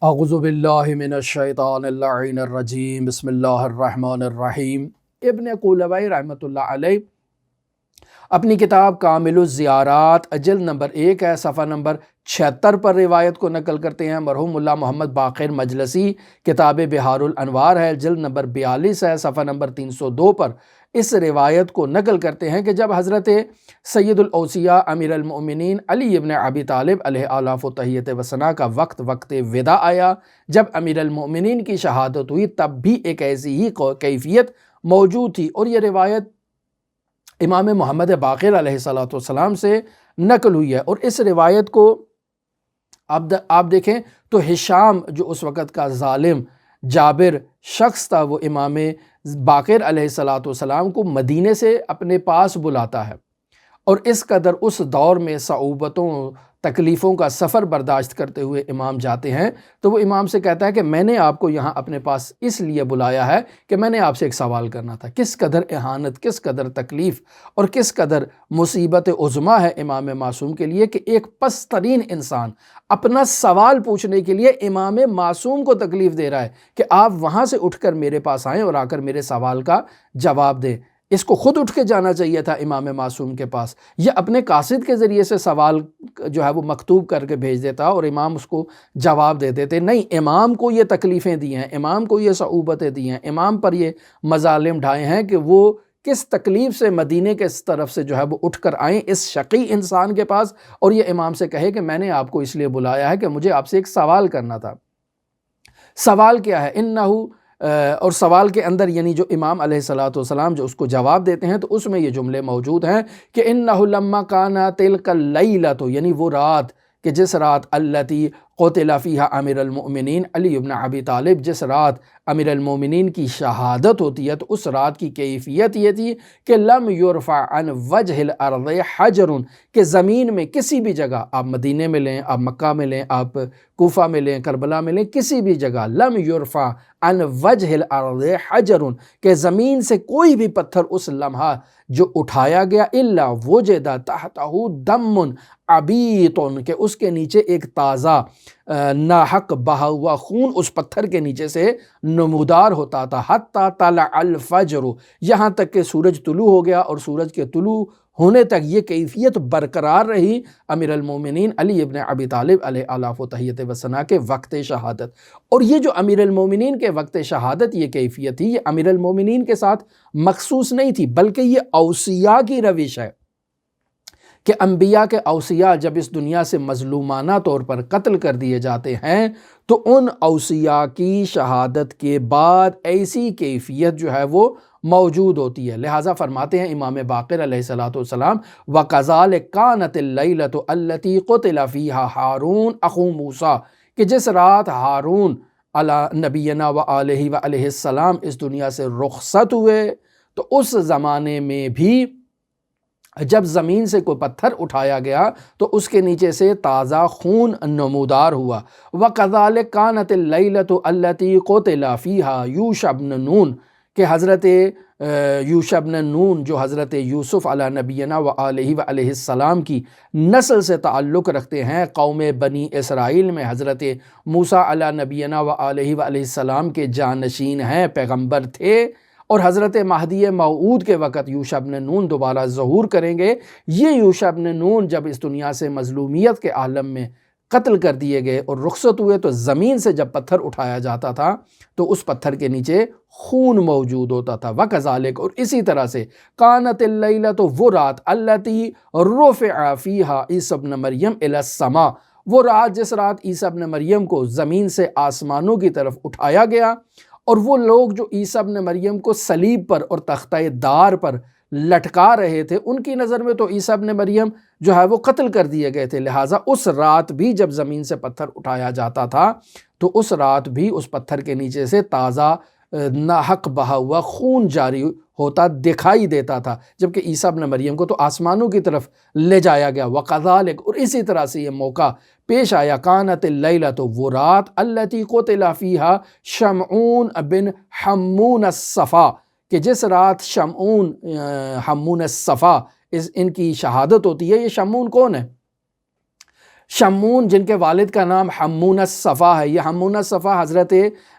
اعوذ باللہ من الشیطان اللعین الرجیم بسم اللہ الرحمن الرحیم۔ ابن قولوی رحمۃ اللہ علیہ اپنی کتاب کامل الزیارات جلد نمبر 1 ہے، صفحہ نمبر 76 پر روایت کو نقل کرتے ہیں۔ مرحوم اللہ محمد باقر مجلسی کتاب بہار الانوار ہے، جلد نمبر 42 ہے، صفحہ نمبر 302 پر اس روایت کو نقل کرتے ہیں کہ جب حضرت سید الاوصیاء امیر المؤمنین علی ابن ابی طالب علیہ آلاف و تحیت و ثنا کا وقت وداع آیا، جب امیر المؤمنین کی شہادت ہوئی، تب بھی ایک ایسی ہی کیفیت موجود تھی، اور یہ روایت امام محمد باقر علیہ السلام سے نقل ہوئی ہے۔ اور اس روایت کو آپ دیکھیں تو ہشام جو اس وقت کا ظالم جابر شخص تھا، وہ امام باقر علیہ السلام کو مدینے سے اپنے پاس بلاتا ہے، اور اس قدر اس دور میں صعوبتوں تکلیفوں کا سفر برداشت کرتے ہوئے امام جاتے ہیں، تو وہ امام سے کہتا ہے کہ میں نے آپ کو یہاں اپنے پاس اس لیے بلایا ہے کہ میں نے آپ سے ایک سوال کرنا تھا۔ کس قدر اہانت، کس قدر تکلیف اور کس قدر مصیبت عظمیٰ ہے امام معصوم کے لیے کہ ایک پست ترین انسان اپنا سوال پوچھنے کے لیے امام معصوم کو تکلیف دے رہا ہے کہ آپ وہاں سے اٹھ کر میرے پاس آئیں اور آ کر میرے سوال کا جواب دیں۔ اس کو خود اٹھ کے جانا چاہیے تھا امام معصوم کے پاس، یا اپنے قاصد کے ذریعے سے سوال جو ہے وہ مکتوب کر کے بھیج دیتا اور امام اس کو جواب دے دیتے۔ نہیں، امام کو یہ تکلیفیں دی ہیں، امام کو یہ صعوبتیں دی ہیں، امام پر یہ مظالم ڈھائے ہیں کہ وہ کس تکلیف سے مدینے کے طرف سے جو ہے وہ اٹھ کر آئیں اس شقی انسان کے پاس، اور یہ امام سے کہے کہ میں نے آپ کو اس لیے بلایا ہے کہ مجھے آپ سے ایک سوال کرنا تھا۔ سوال کیا ہے؟ انہو، اور سوال کے اندر یعنی جو امام علیہ السلام جو اس کو جواب دیتے ہیں تو اس میں یہ جملے موجود ہیں کہ انہو لما کانا تلک اللیلۃ، یعنی وہ رات کہ جس رات التی قتل فیہا امیر المؤمنین علی ابن ابی طالب، جس رات امیر المؤمنین کی شہادت ہوتی ہے، تو اس رات کی کیفیت یہ تھی کہ لم یرفع عن وجہ الارض حجر، کہ زمین میں کسی بھی جگہ، آپ مدینے میں لیں، آپ مکہ میں لیں، آپ کوفہ میں لیں، کربلا میں لیں، کسی بھی جگہ لم یرفع عن وجہ الارض حجر، کہ زمین سے کوئی بھی پتھر اس لمحہ جو اٹھایا گیا الا وجد تحتہ دم عبیط، کہ اس کے نیچے ایک تازہ ناحق بہا ہوا خون اس پتھر کے نیچے سے نمودار ہوتا تھا، حتی طلع الفجر، یہاں تک کہ سورج طلوع ہو گیا، اور سورج کے طلوع ہونے تک یہ کیفیت برقرار رہی امیر المومنین علی ابن ابی طالب علیہ آلاف و تحیت و ثنا کے وقت شہادت۔ اور یہ جو امیر المومنین کے وقت شہادت یہ کیفیت تھی، یہ امیر المومنین کے ساتھ مخصوص نہیں تھی، بلکہ یہ اوصیاء کی روش ہے کہ انبیاء کے اوصیاء جب اس دنیا سے مظلومانہ طور پر قتل کر دیے جاتے ہیں تو ان اوصیاء کی شہادت کے بعد ایسی کیفیت جو ہے وہ موجود ہوتی ہے۔ لہٰذا فرماتے ہیں امام باقر علیہ السلام وَكَذَلِكَ كَانَتِ اللَّيْلَةُ الَّتِي قُتِلَ فِيهَا ہارون اخو موسیٰ، کہ جس رات ہارون علی نبینا و علیہ وآلہ السلام اس دنیا سے رخصت ہوئے، تو اس زمانے میں بھی جب زمین سے کوئی پتھر اٹھایا گیا تو اس کے نیچے سے تازہ خون نمودار ہوا۔ وَكَذَلِكَ كَانَتِ اللَّيْلَةُ الَّتِي قُتِلَ فِيهَا یوشع بن نون، کہ حضرت یوشع بن نون جو حضرت یوسف علی نبینا و علیہ وآلہ السلام کی نسل سے تعلق رکھتے ہیں، قوم بنی اسرائیل میں حضرت موسیٰ علی نبینا و علیہ وآلہ السلام کے جانشین ہیں، پیغمبر تھے، اور حضرت مہدی موعود کے وقت یوشع بن نون دوبارہ ظہور کریں گے۔ یہ یوشع بن نون جب اس دنیا سے مظلومیت کے عالم میں قتل کر دیے گئے اور رخصت ہوئے، تو زمین سے جب پتھر اٹھایا جاتا تھا تو اس پتھر کے نیچے خون موجود ہوتا تھا۔ وَكَذَلِكَ، اور اسی طرح سے كَانَتِ اللَّيْلَةُ، وہ رات الَّتِي رُفِعَ فِيهَا عیسیٰ ابن مریم إِلَى السَّمَاء، وہ رات جس رات عیسیٰ ابن مریم کو زمین سے آسمانوں کی طرف اٹھایا گیا، اور وہ لوگ جو عیسیٰ ابن مریم کو صلیب پر اور تختہ دار پر لٹکا رہے تھے، ان کی نظر میں تو عیسیٰ ابن مریم جو ہے وہ قتل کر دیے گئے تھے، لہٰذا اس رات بھی جب زمین سے پتھر اٹھایا جاتا تھا تو اس رات بھی اس پتھر کے نیچے سے تازہ ناحق بہا ہوا خون جاری ہوتا دکھائی دیتا تھا، جبکہ عیسیٰ ابن مریم کو تو آسمانوں کی طرف لے جایا گیا۔ وَكَذَلِكَ، اور اسی طرح سے یہ موقع پیش آیا كَانَتِ اللَّيْلَةُ، وہ رات الَّتِي قُتِلَ فِيهَا شمعون بن حمون الصفا، کہ جس رات شمعون حمون الصفا ان کی شہادت ہوتی ہے۔ یہ شمعون کون ہے؟ شمون جن کے والد کا نام حمون الصفا ہے، یہ حمون الصفا حضرت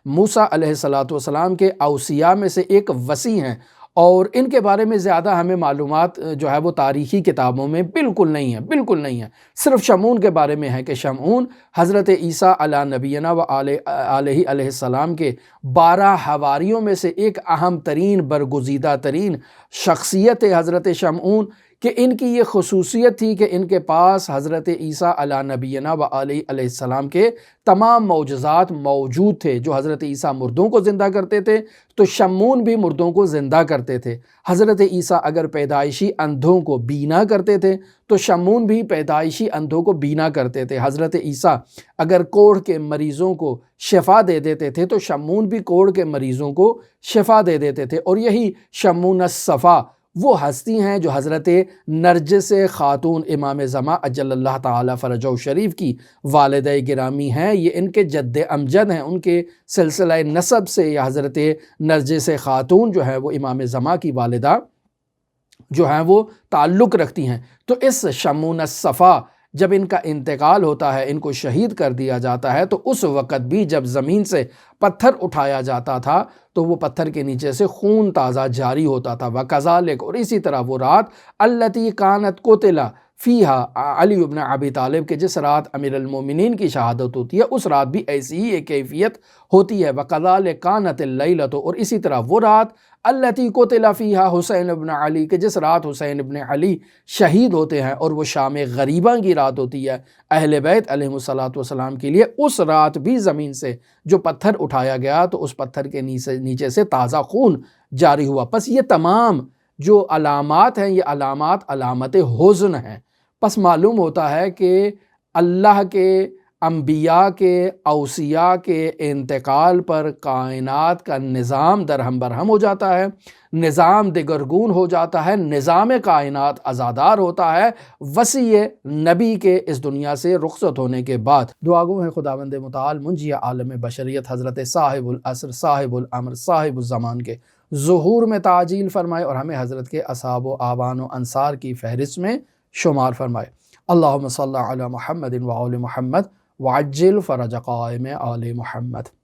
موسیٰ علیہ السلام کے اوصیاء میں سے ایک وصی ہیں، اور ان کے بارے میں زیادہ ہمیں معلومات جو ہے وہ تاریخی کتابوں میں بالکل نہیں ہے۔ صرف شمعون کے بارے میں ہے کہ شمعون حضرت عیسیٰ علی نبینا و علیہ السلام کے 12 حواریوں میں سے ایک اہم ترین برگزیدہ ترین شخصیت ہے حضرت شمعون، کہ ان کی یہ خصوصیت تھی کہ ان کے پاس حضرت عیسیٰ علی نبینا و علیہ السلام کے تمام معجزات موجود تھے۔ جو حضرت عیسیٰ مردوں کو زندہ کرتے تھے تو شمعون بھی مردوں کو زندہ کرتے تھے۔ حضرت عیسیٰ اگر پیدائشی اندھوں کو بینا کرتے تھے تو شمعون بھی پیدائشی اندھوں کو بینا کرتے تھے۔ حضرت عیسیٰ اگر کوڑھ کے مریضوں کو شفا دے دیتے تھے تو شمعون بھی کوڑھ کے مریضوں کو شفا دے دیتے تھے۔ اور یہی شمعون الصفا وہ ہستی ہیں جو حضرت نرجس خاتون امام زمان اجل اللہ تعالی فرجہ شریف کی والدہ گرامی ہیں۔ یہ ان کے جد امجد ہیں، ان کے سلسلہ نسب سے یہ حضرت نرجس خاتون جو ہے وہ امام زمان کی والدہ جو ہیں وہ تعلق رکھتی ہیں۔ تو اس شمعون الصفا جب ان کا انتقال ہوتا ہے، ان کو شہید کر دیا جاتا ہے، تو اس وقت بھی جب زمین سے پتھر اٹھایا جاتا تھا تو وہ پتھر کے نیچے سے خون تازہ جاری ہوتا تھا۔ وَكَذَلِكَ، اور اسی طرح وہ رات الَّتِي كَانَتْ قُتِلَ فِيهَا علی ابن ابی طالب کے جس رات امیر المومنین کی شہادت ہوتی ہے، اس رات بھی ایسی ہی ایک کیفیت ہوتی ہے۔ وَكَذَلِكَ كَانَتِ اللَّيْلَةُ، اور اسی طرح وہ رات الَّتِي قُتِلَ فِيهَا حسین ابن علی کے جس رات حسین ابن علی شہید ہوتے ہیں، اور وہ شام غریباں کی رات ہوتی ہے اہل بیت علیہ السلام کے لیے، اس رات بھی زمین سے جو پتھر اٹھایا گیا تو اس پتھر کے نیچے سے تازہ خون جاری ہوا۔ پس یہ تمام جو علامات ہیں، یہ علامت حزن ہیں۔ پس معلوم ہوتا ہے کہ اللہ کے انبیاء کے اوصیاء کے انتقال پر کائنات کا نظام درہم برہم ہو جاتا ہے، نظام دگرگون ہو جاتا ہے، نظام کائنات ازادار ہوتا ہے وصی نبی کے اس دنیا سے رخصت ہونے کے بعد۔ دعا گو ہے خداوند متعال منجی عالم بشریت حضرت صاحب العصر صاحب الامر صاحب الزمان کے ظہور میں تعجیل فرمائے، اور ہمیں حضرت کے اصحاب و آبان و انصار کی فہرست میں شمار فرمائے۔ اللہم صلی علی محمد و آل محمد وعجل فرج قائم آل محمد۔